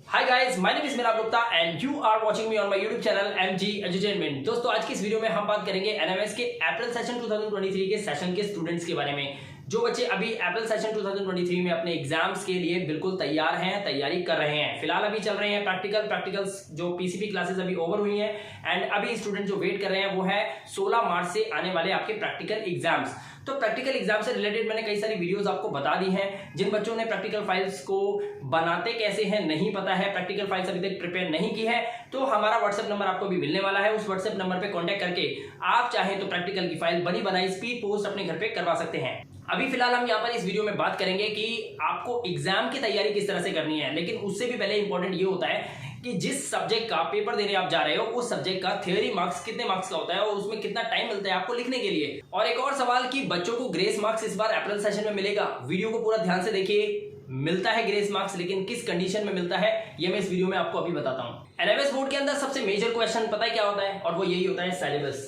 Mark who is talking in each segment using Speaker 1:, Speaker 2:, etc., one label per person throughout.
Speaker 1: Hi guys, my name is Mirag Gupta and you are watching me on my YouTube channel MG Edutainment. दोस्तों, आज की इस video में हम बात करेंगे एनएमएस के अप्रैल सेशन 2023 के सेशन के स्टूडेंट्स के बारे में। जो बच्चे अभी अप्रैल सेशन 2023 में अपने एग्जाम्स के लिए बिल्कुल तैयार हैं, तैयारी कर रहे हैं। फिलहाल अभी चल रहे हैं प्रैक्टिकल्स जो पीसीपी क्लासेस अभी ओवर हुई हैं एंड अभी स्टूडेंट जो वेट कर रहे हैं वो है 16 मार्च से आने वाले आपके प्रैक्टिकल एग्जाम्स। तो प्रैक्टिकल एग्जाम से रिलेटेड मैंने कई सारी वीडियोस आपको बता दी हैं। जिन बच्चों ने प्रैक्टिकल फाइल्स को बनाते कैसे हैं नहीं पता है, प्रैक्टिकल फाइल्स अभी तक प्रिपेयर नहीं की है, तो हमारा व्हाट्सएप नंबर आपको भी मिलने वाला है। उस व्हाट्सएप नंबर पे कांटेक्ट करके आप चाहें तो प्रैक्टिकल की फाइल बनी बनाई स्पीड पोस्ट अपने घर पे करवा सकते हैं। अभी फिलहाल हम यहाँ पर इस वीडियो में बात करेंगे कि आपको एग्जाम की तैयारी किस तरह से करनी है, लेकिन उससे भी पहले इंपॉर्टेंट ये होता है कि जिस सब्जेक्ट का पेपर देने आप जा रहे हो उस सब्जेक्ट का थ्योरी मार्क्स कितने मार्क्स का होता है और उसमें कितना टाइम मिलता है आपको लिखने के लिए। और एक और सवाल कि बच्चों को ग्रेस मार्क्स इस बार अप्रैल सेशन में मिलेगा। वीडियो को पूरा ध्यान से देखिए। मिलता है ग्रेस मार्क्स, लेकिन किस कंडीशन में मिलता है ये मैं इस वीडियो में आपको अभी बताता हूँ। एनएमएस बोर्ड के अंदर सबसे मेजर क्वेश्चन पता है क्या होता है, और वो यही होता है सिलेबस।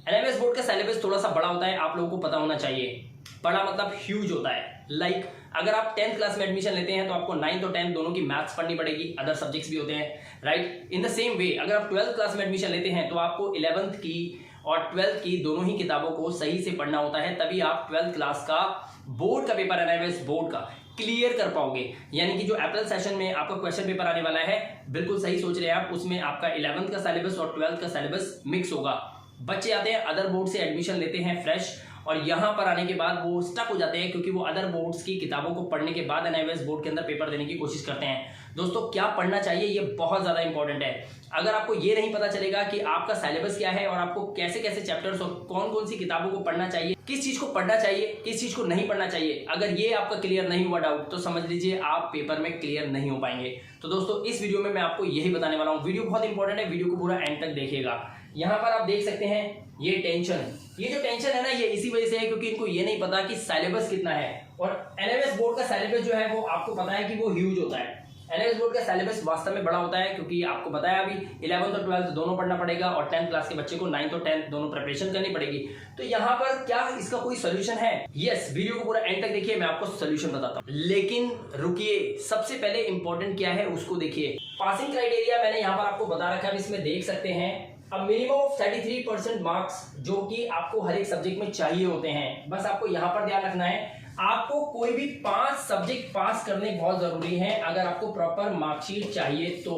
Speaker 1: एनएमएस बोर्ड का सिलेबस थोड़ा सा बड़ा होता है, आप लोगों को पता होना चाहिए। बड़ा मतलब ह्यूज होता है। लाइक अगर आप 10th क्लास में एडमिशन लेते हैं तो आपको 9th और 10th दोनों की मैथ्स पढ़नी पड़ेगी, अदर सब्जेक्ट्स भी होते हैं, right. In the same way अगर आप 12th क्लास में एडमिशन लेते हैं तो आपको 11th की और 12th की दोनों ही किताबों को सही से पढ़ना होता है, तभी आप 12th क्लास का बोर्ड का पेपर एनएमएस बोर्ड का क्लियर कर पाओगे। यानी कि जो अप्रैल सेशन में आपका क्वेश्चन पेपर आने वाला है, बिल्कुल सही सोच रहे हैं आप, उसमें आपका 11th का सिलेबस और 12th का सिलेबस मिक्स होगा। बच्चे आते हैं अदर बोर्ड से एडमिशन लेते हैं फ्रेश, और यहाँ पर आने के बाद वो स्टक हो जाते हैं क्योंकि वो अदर बोर्ड्स की किताबों को पढ़ने के बाद एनआईवीएस बोर्ड के अंदर पेपर देने की कोशिश करते हैं। दोस्तों, क्या पढ़ना चाहिए ये बहुत ज़्यादा इंपॉर्टेंट है। अगर आपको ये नहीं पता चलेगा कि आपका सिलेबस क्या है और आपको कैसे कैसे चैप्टर्स और कौन कौन सी किताबों को पढ़ना चाहिए, किस चीज़ को पढ़ना चाहिए, किस चीज़ को नहीं पढ़ना चाहिए, अगर ये आपका क्लियर नहीं हुआ डाउट, तो समझ लीजिए आप पेपर में क्लियर नहीं हो पाएंगे। तो दोस्तों, इस वीडियो में मैं आपको यही बताने वाला हूँ। वीडियो बहुत इंपॉर्टेंट है, वीडियो को पूरा एंड तक देखिएगा। यहाँ पर आप देख सकते हैं ये जो टेंशन है ना, ये इसी वजह से है क्योंकि इनको ये नहीं पता कि सिलेबस कितना है। और एनएमएस बोर्ड का सिलेबस जो है वो आपको पता है कि वो ह्यूज होता है। एनएमएस बोर्ड का सिलेबस वास्तव में बड़ा होता है क्योंकि आपको पता है अभी 11th और 12th दोनों पढ़ना पड़ेगा और 10th क्लास के बच्चे को 9th और 10th दोनों प्रिपरेशन करनी पड़ेगी। तो यहाँ पर क्या इसका कोई सोल्यूशन है? यस, वीडियो को पूरा एंड तक देखिए, मैं आपको सोल्यूशन बताता हूँ। लेकिन रुकिए, सबसे पहले इंपॉर्टेंट क्या है उसको देखिए। पासिंग क्राइटेरिया मैंने यहाँ पर आपको बता रखा है, इसमें देख सकते हैं। अब मिनिमम ऑफ 33% मार्क्स जो कि आपको हर एक सब्जेक्ट में चाहिए होते हैं। बस आपको यहाँ पर ध्यान रखना है, आपको कोई भी 5 सब्जेक्ट पास करने बहुत जरूरी है। अगर आपको प्रॉपर मार्कशीट चाहिए तो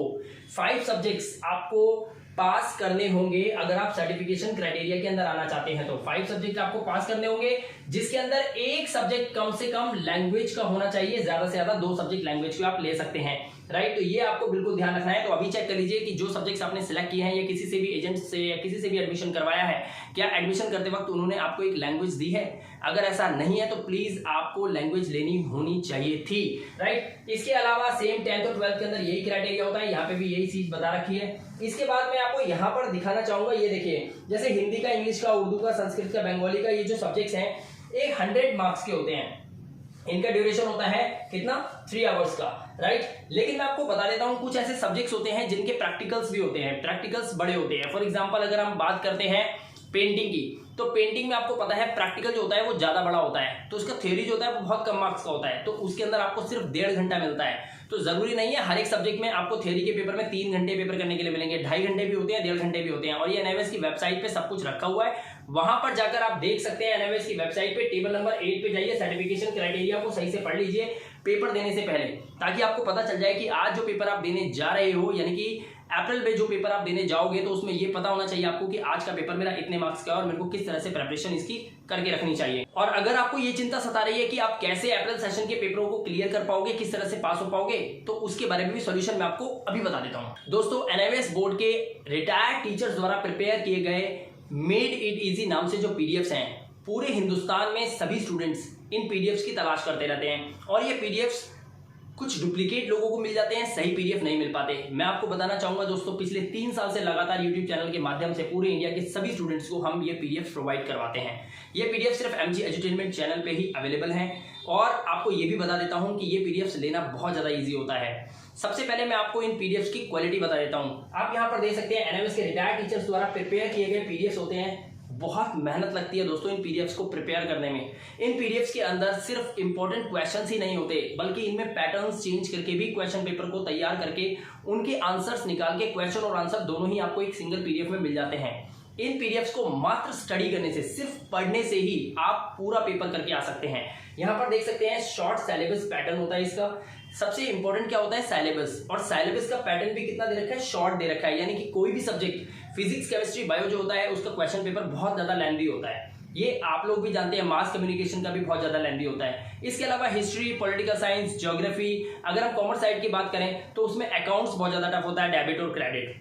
Speaker 1: 5 सब्जेक्ट्स आपको पास करने होंगे। अगर आप सर्टिफिकेशन क्राइटेरिया के अंदर आना चाहते हैं तो 5 सब्जेक्ट आपको पास करने होंगे, जिसके अंदर एक सब्जेक्ट कम से कम लैंग्वेज का होना चाहिए, ज्यादा से ज्यादा 2 सब्जेक्ट लैंग्वेज के आप ले सकते हैं, राइट। तो ये आपको बिल्कुल ध्यान रखना है। तो अभी चेक कर लीजिए कि जो सब्जेक्ट्स आपने सिलेक्ट किए हैं या किसी से भी एजेंट से या किसी से भी एडमिशन करवाया है, क्या एडमिशन करते वक्त उन्होंने आपको एक लैंग्वेज दी है? अगर ऐसा नहीं है तो प्लीज आपको लैंग्वेज लेनी होनी चाहिए थी, राइट। इसके अलावा सेम 10th और 12th के अंदर यही क्राइटेरिया होता है, यहाँ पे भी यही चीज बता रखी है। इसके बाद मैं आपको यहाँ पर दिखाना चाहूंगा, ये देखिए, जैसे हिंदी का, इंग्लिश का, उर्दू का, संस्कृत का, बंगाली का, ये जो सब्जेक्ट्स हैं एक 100 मार्क्स के होते हैं। इनका ड्यूरेशन होता है कितना? 3 आवर्स का, राइट। लेकिन मैं आपको बता देता हूं, कुछ ऐसे सब्जेक्ट्स होते हैं जिनके प्रैक्टिकल्स भी होते हैं, प्रैक्टिकल्स बड़े होते हैं। फॉर एग्जांपल अगर हम बात करते हैं पेंटिंग की, तो पेंटिंग में आपको पता है प्रैक्टिकल जो होता है वो ज्यादा बड़ा होता है, तो उसका थ्योरी जो होता है वो बहुत कम मार्क्स का होता है, तो उसके अंदर आपको सिर्फ 1.5 घंटा मिलता है। तो जरूरी नहीं है हर एक सब्जेक्ट में आपको थ्योरी के पेपर में 3 घंटे पेपर करने के लिए मिलेंगे, 2.5 घंटे भी होते हैं, 1.5 घंटे भी होते हैं। और ये एनआईवीएस की वेबसाइट पे सब कुछ रखा हुआ है, वहां पर जाकर आप देख सकते हैं। एनआईवीएस की वेबसाइट पे टेबल नंबर 8 पे जाइए, सर्टिफिकेशन क्राइटेरिया को सही से पढ़ लीजिए पेपर देने से पहले, ताकि आपको पता चल जाए कि आज जो पेपर आप देने जा रहे हो, यानी कि अप्रैल में जो पेपर आप देने जाओगे, तो उसमें ये पता होना चाहिए आपको कि आज का पेपर मेरा इतने मार्क्स का है और मेरे को किस तरह से प्रिपरेशन इसकी करके रखनी चाहिए। और अगर आपको ये चिंता सता रही है कि आप कैसे अप्रैल सेशन के पेपरों को क्लियर कर पाओगे, किस तरह से पास हो पाओगे, तो उसके बारे में भी सॉल्यूशन मैं आपको अभी बता देता हूं। दोस्तों, एनआईवीएस बोर्ड के रिटायर्ड टीचर्स द्वारा प्रिपेयर किए गए मेड इट इजी नाम से जो पीडीएफ्स हैं, पूरे हिंदुस्तान में सभी स्टूडेंट्स इन पीडीएफ्स की तलाश करते रहते हैं और ये पीडीएफ्स कुछ डुप्लीकेट लोगों को मिल जाते हैं, सही पीडीएफ नहीं मिल पाते। मैं आपको बताना चाहूंगा दोस्तों, पिछले 3 साल से लगातार यूट्यूब चैनल के माध्यम से पूरे इंडिया के सभी स्टूडेंट्स को हम ये पीडीएफ प्रोवाइड करवाते हैं। ये पीडीएफ सिर्फ MG एजुटेनमेंट चैनल पे ही अवेलेबल हैं। और आपको ये भी बता देता हूं कि ये पीडीएफ लेना बहुत ज्यादा ईजी होता है। सबसे पहले मैं आपको इन पीडीएफ की क्वालिटी बता देता हूं। आप यहाँ पर देख सकते हैं एनआईवीएस के रिटायर्ड टीचर्स द्वारा प्रिपेयर किए गए पीडीएफ होते हैं, बहुत मेहनत लगती है दोस्तों इन पीडीएफ्स को प्रिपेयर करने में। इन पीडीएफ्स के अंदर सिर्फ इंपॉर्टेंट क्वेश्चंस ही नहीं होते, बल्कि इनमें पैटर्न्स चेंज करके भी क्वेश्चन पेपर को तैयार करके उनके आंसर्स निकाल के क्वेश्चन और आंसर दोनों ही आपको एक सिंगल पीडीएफ में मिल जाते हैं। इन पीडीएफ्स को मात्र स्टडी करने से, सिर्फ पढ़ने से ही आप पूरा पेपर करके आ सकते हैं। यहाँ पर देख सकते हैं शॉर्ट सिलेबस पैटर्न होता है इसका। सबसे इंपॉर्टेंट क्या होता है, सिलेबस। और सिलेबस का पैटर्न भी कितना दे रखा है, शॉर्ट दे रखा है। यानी कि कोई भी सब्जेक्ट, फिजिक्स, केमिस्ट्री, बायो जो होता है उसका क्वेश्चन पेपर बहुत ज्यादा लेंथी होता है। ये आप लोग भी जानते हैं। मास कम्युनिकेशन का भी बहुत ज्यादा लेंथी होता है। इसके अलावा हिस्ट्री, पॉलिटिकल साइंस, ज्योग्राफी, अगर हम कॉमर्स साइड की बात करें तो उसमें अकाउंट्स बहुत ज्यादा टफ होता है, डेबिट और क्रेडिट,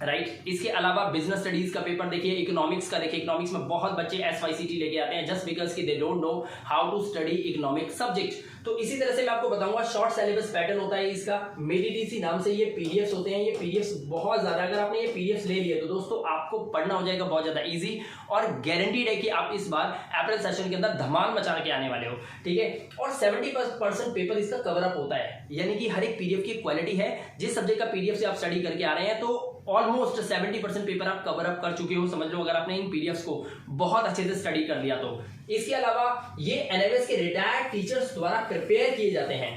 Speaker 1: राइट। इसके अलावा बिजनेस स्टडीज का पेपर देखिए, इकोनॉमिक्स का देखिए। इकोनॉमिक्स में बहुत बच्चे SYCT लेके आते हैं जस्ट बिकॉज कि they don't know how to study economic subject. तो इसी तरह से मैं आपको बताऊंगा शॉर्ट सिलेबस पैटर्न होता है इसका। मेडिटीसी नाम से ये पीडीएफ्स होते हैं। ये पीडीएफ्स बहुत ज्यादा, अगर आपने ये पीडीएफ्स ले लिए तो दोस्तों आपको पढ़ना हो जाएगा बहुत ज्यादा इजी, और गारंटीड है कि आप इस बार अप्रैल सेशन के अंदर धमाल मचा के आने वाले हो, ठीक है। और 70% पेपर इसका कवर अप होता है, यानी कि हर एक पीडीएफ की क्वालिटी है। जिस सब्जेक्ट का पीडीएफ से आप स्टडी करके आ रहे हैं तो ऑलमोस्ट 70% पेपर आप कवर अप कर चुके हो, समझ लो, अगर आपने इन पीडीएफ्स को बहुत अच्छे से स्टडी कर लिया तो। इसके अलावा ये एनएमएस के रिटायर्ड टीचर्स द्वारा प्रिपेयर किए जाते हैं।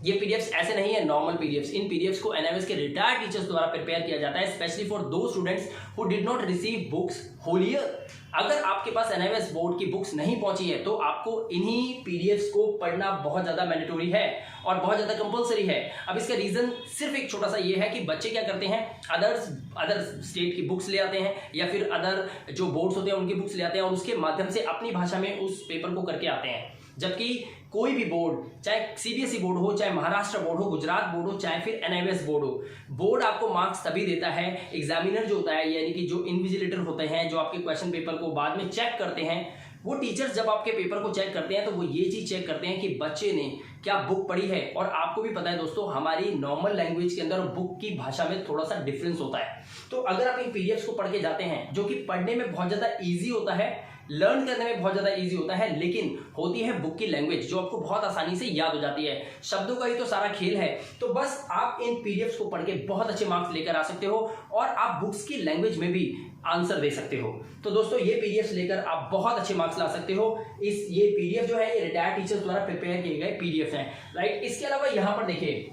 Speaker 1: ये पीडीएफ्स ऐसे नहीं है नॉर्मल पीडीएफ्स। इन पीडीएफ्स को एनएमएस के रिटायर्ड टीचर्स द्वारा प्रिपेयर किया जाता है, specially for those students who did not receive books whole year. अगर आपके पास एनएमएस बोर्ड की बुक्स नहीं पहुंची है तो आपको इन्हीं पीडीएफ्स को पढ़ना बहुत ज्यादा मैंडेटरी है और बहुत ज्यादा कंपलसरी है। अब इसका रीजन सिर्फ एक छोटा सा ये है कि बच्चे क्या करते हैं, अदर स्टेट की बुक्स ले आते हैं या फिर अदर जो बोर्ड्स होते हैं उनकी बुक्स ले आते हैं और उसके माध्यम से अपनी भाषा में उस पेपर को करके आते हैं। जबकि कोई भी बोर्ड, चाहे सीबीएसई बोर्ड हो, चाहे महाराष्ट्र बोर्ड हो, गुजरात बोर्ड हो, चाहे फिर एनआईवीएस बोर्ड हो, बोर्ड आपको मार्क्स तभी देता है, एग्जामिनर जो होता है यानी कि जो इन्विजिलेटर होते हैं जो आपके क्वेश्चन पेपर को बाद में चेक करते हैं, वो टीचर्स जब आपके पेपर को चेक करते हैं तो वो ये चीज चेक करते हैं कि बच्चे ने क्या बुक पढ़ी है। और आपको भी पता है दोस्तों, हमारी नॉर्मल लैंग्वेज के अंदर बुक की भाषा में थोड़ा सा डिफरेंस होता है। तो अगर आप इन पीडीएफ्स को पढ़ के जाते हैं, जो कि पढ़ने में बहुत ज्यादा ईजी होता है, लर्न करने में बहुत ज्यादा इजी होता है, लेकिन होती है बुक की लैंग्वेज जो आपको बहुत आसानी से याद हो जाती है। शब्दों का ही तो सारा खेल है। तो बस आप इन पीडीएफ्स को पढ़ के बहुत अच्छे मार्क्स लेकर आ सकते हो और आप बुक्स की लैंग्वेज में भी आंसर दे सकते हो। तो दोस्तों ये पीडीएफ्स लेकर आप बहुत अच्छे मार्क्स ला सकते हो। ये पीडीएफ जो है ये रिटायर्ड टीचर्स द्वारा प्रिपेयर किए गए पीडीएफ हैं, राइट। इसके अलावा यहाँ पर देखिए,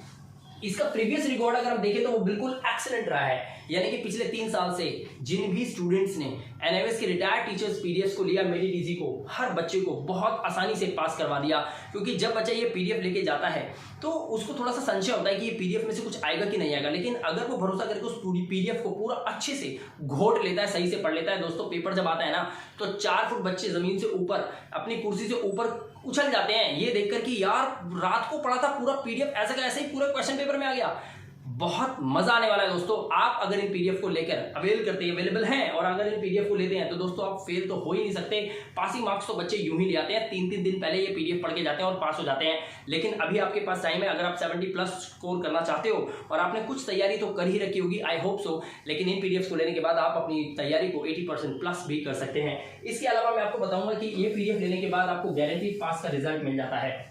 Speaker 1: इसका प्रीवियस रिकॉर्ड अगर हम देखें तो वो बिल्कुल एक्सीलेंट रहा है। यानी कि पिछले 3 साल से जिन भी स्टूडेंट्स ने एनआईवीएस के रिटायर्ड टीचर्स पीडीएफ को लिया, मेरी डीजी को, हर बच्चे को बहुत आसानी से पास करवा दिया। क्योंकि जब बच्चा ये पीडीएफ लेके जाता है तो उसको थोड़ा सा संशय होता है कि ये पीडीएफ में से कुछ आएगा कि नहीं आएगा, लेकिन अगर वो भरोसा करके उस पूरी पीडीएफ को पूरा अच्छे से घोट लेता है, सही से पढ़ लेता है, दोस्तों पेपर जब आता है ना तो 4 फुट बच्चे जमीन से ऊपर, अपनी कुर्सी से ऊपर उछल जाते हैं ये देखकर कि यार रात को पढ़ा था पूरा पीडीएफ, ऐसा का ऐसे ही पूरे क्वेश्चन पेपर में आ गया। बहुत मजा आने वाला है दोस्तों। आप अगर इन पीडीएफ को लेकर अवेलेबल हैं और अगर इन पीडीएफ को लेते हैं तो दोस्तों आप फेल तो हो ही नहीं सकते। पासिंग मार्क्स तो बच्चे यूं ही ले आते हैं, 3-3 दिन पहले ये पीडीएफ पढ़ के जाते हैं और पास हो जाते हैं। लेकिन अभी आपके पास टाइम है, अगर आप 70+ स्कोर करना चाहते हो और आपने कुछ तैयारी तो कर ही रखी होगी, आई होप सो, लेकिन इन पीडीएफ को लेने के बाद आप अपनी तैयारी को 80%+ भी कर सकते हैं। इसके अलावा मैं आपको बताऊंगा कि ये पीडीएफ लेने के बाद आपको गारंटी पास का रिजल्ट मिल जाता है,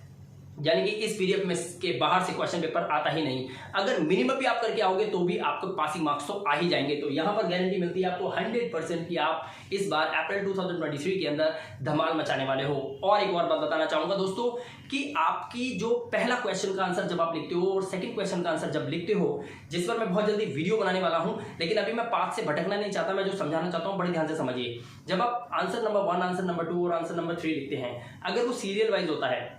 Speaker 1: यानी कि इस पीडीएफ में के बाहर से क्वेश्चन पेपर आता ही नहीं। अगर मिनिमम भी आप करके आओगे तो भी आपको पासिंग मार्क्स तो आ ही जाएंगे। तो यहाँ पर गारंटी मिलती है आपको 100% कि आप इस बार अप्रैल 2023 के अंदर धमाल मचाने वाले हो। और एक और बात बताना चाहूंगा दोस्तों कि आपकी जो पहला क्वेश्चन का आंसर जब आप लिखते हो और सेकंड क्वेश्चन का आंसर जब लिखते हो, जिस पर मैं बहुत जल्दी वीडियो बनाने वाला हूं, लेकिन अभी मैं पाथ से भटकना नहीं चाहता, मैं जो समझाना चाहता हूं बड़े ध्यान से समझिए। जब आप आंसर नंबर 1, आंसर नंबर 2 और आंसर नंबर 3 लिखते हैं, अगर वो सीरियल वाइज होता है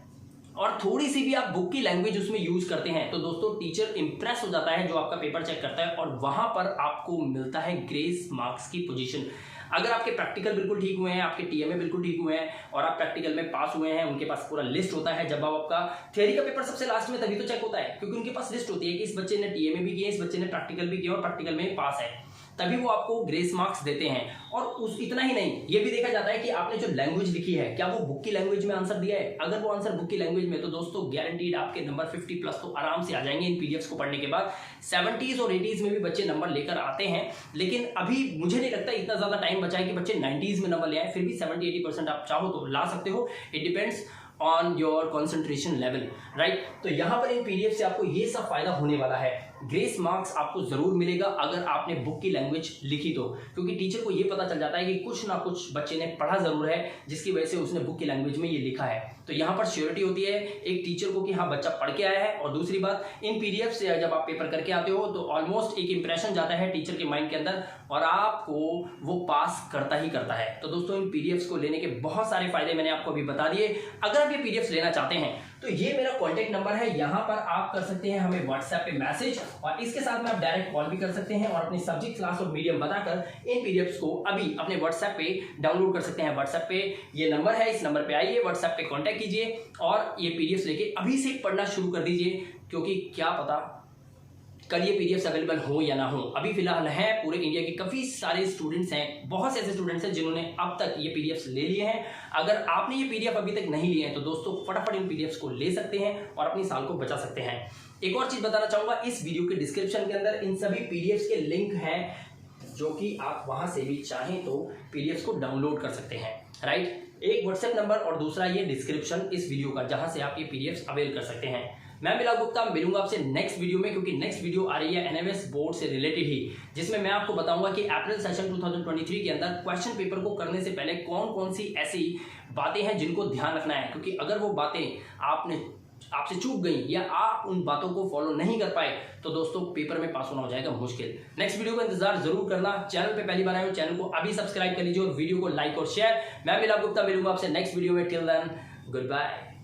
Speaker 1: और थोड़ी सी भी आप बुक की लैंग्वेज उसमें यूज करते हैं तो दोस्तों टीचर इंप्रेस हो जाता है जो आपका पेपर चेक करता है और वहां पर आपको मिलता है ग्रेस मार्क्स की पोजीशन। अगर आपके प्रैक्टिकल बिल्कुल ठीक हुए हैं, आपके टीएमए बिल्कुल ठीक हुए हैं और आप प्रैक्टिकल में पास हुए हैं, उनके पास पूरा लिस्ट होता है। जब आपका थ्योरी का पेपर सबसे लास्ट में तभी तो चेक होता है, क्योंकि उनके पास लिस्ट होती है कि इस बच्चे ने टीएमए भी किया, इस बच्चे ने प्रैक्टिकल भी किया और प्रैक्टिकल में पास है, तभी वो आपको ग्रेस मार्क्स देते हैं। और उस इतना ही नहीं, ये भी देखा जाता है कि आपने जो लैंग्वेज लिखी है क्या वो बुक की लैंग्वेज में आंसर दिया है। अगर वो आंसर बुक की लैंग्वेज में, तो दोस्तों गारंटीड आपके नंबर 50+ तो आराम से आ जाएंगे इन पीडीएफ्स को पढ़ने के बाद। 70s और 80s में भी बच्चे नंबर लेकर आते हैं, लेकिन अभी मुझे नहीं लगता इतना ज्यादा टाइम बचा है कि बच्चे 90s में नंबर ले आए। फिर भी 70-80% आप चाहो तो ला सकते हो, it depends on your concentration level, right. तो यहाँ पर इन पीडीएफ से आपको ये सब फायदा होने वाला है। ग्रेस मार्क्स आपको जरूर मिलेगा अगर आपने बुक की लैंग्वेज लिखी तो, क्योंकि टीचर को ये पता चल जाता है कि कुछ ना कुछ बच्चे ने पढ़ा जरूर है जिसकी वजह से उसने बुक की लैंग्वेज में ये लिखा है। तो यहाँ पर श्योरिटी होती है एक टीचर को कि हाँ बच्चा पढ़ के आया है। और दूसरी बात, इन पीडीएफ से जब आप पेपर करके आते हो तो ऑलमोस्ट एक इंप्रेशन जाता है टीचर के माइंड के अंदर और आपको वो पास करता ही करता है। तो दोस्तों इन पीडीएफ्स को लेने के बहुत सारे फायदे मैंने आपको अभी बता दिए। अगर आप ये पीडीएफ्स लेना चाहते हैं तो ये मेरा कॉन्टेक्ट नंबर है, यहाँ पर आप कर सकते हैं हमें व्हाट्सएप पे मैसेज और इसके साथ में आप डायरेक्ट कॉल भी कर सकते हैं और अपनी सब्जेक्ट, क्लास और मीडियम बताकर इन पीडीएफ्स को अभी अपने व्हाट्सएप पे डाउनलोड कर सकते हैं। व्हाट्सएप पे ये नंबर है, इस नंबर पे आइए, व्हाट्सएप पे कॉन्टैक्ट कीजिए और ये पीडीएफ्स लेके अभी से पढ़ना शुरू कर दीजिए, क्योंकि क्या पता कल ये पीडीएफ्स अवेलेबल हो या ना हो। अभी फिलहाल है, पूरे इंडिया के काफी सारे स्टूडेंट्स हैं, बहुत से ऐसे स्टूडेंट्स हैं जिन्होंने अब तक ये पीडीएफ्स ले लिए हैं। अगर आपने ये पीडीएफ अभी तक नहीं लिए हैं तो दोस्तों फटाफट इन पीडीएफ्स को ले सकते हैं और अपनी साल को बचा सकते हैं। एक और चीज बताना चाहूंगा, इस वीडियो के डिस्क्रिप्शन के अंदर इन सभी पीडीएफ्स के लिंक हैं जो कि आप वहां से भी चाहें तो पीडीएफ्स को डाउनलोड कर सकते हैं, राइट। एक व्हाट्सएप नंबर और दूसरा ये डिस्क्रिप्शन इस वीडियो का, जहां से आप ये पीडीएफ्स अवेल कर सकते हैं। मैं मिला गुप्ता, मिलूंगा आपसे नेक्स्ट वीडियो में, क्योंकि नेक्स्ट वीडियो आ रही है एनएमएस बोर्ड से रिलेटेड ही, जिसमें मैं आपको बताऊंगा कि अप्रैल सेशन 2023 के अंदर क्वेश्चन पेपर को करने से पहले कौन कौन सी ऐसी बातें हैं जिनको ध्यान रखना है, क्योंकि अगर वो बातें आपसे चूक गई या आप उन बातों को फॉलो नहीं कर पाए तो दोस्तों पेपर में पास होना हो जाएगा मुश्किल। नेक्स्ट वीडियो का इंतजार जरूर करना। चैनल पे पहली बार आए हो, चैनल को अभी सब्सक्राइब कर लीजिए और वीडियो को लाइक और शेयर। मैं मिला गुप्ता, मिलूंगा आपसे नेक्स्ट वीडियो में। Till then good bye.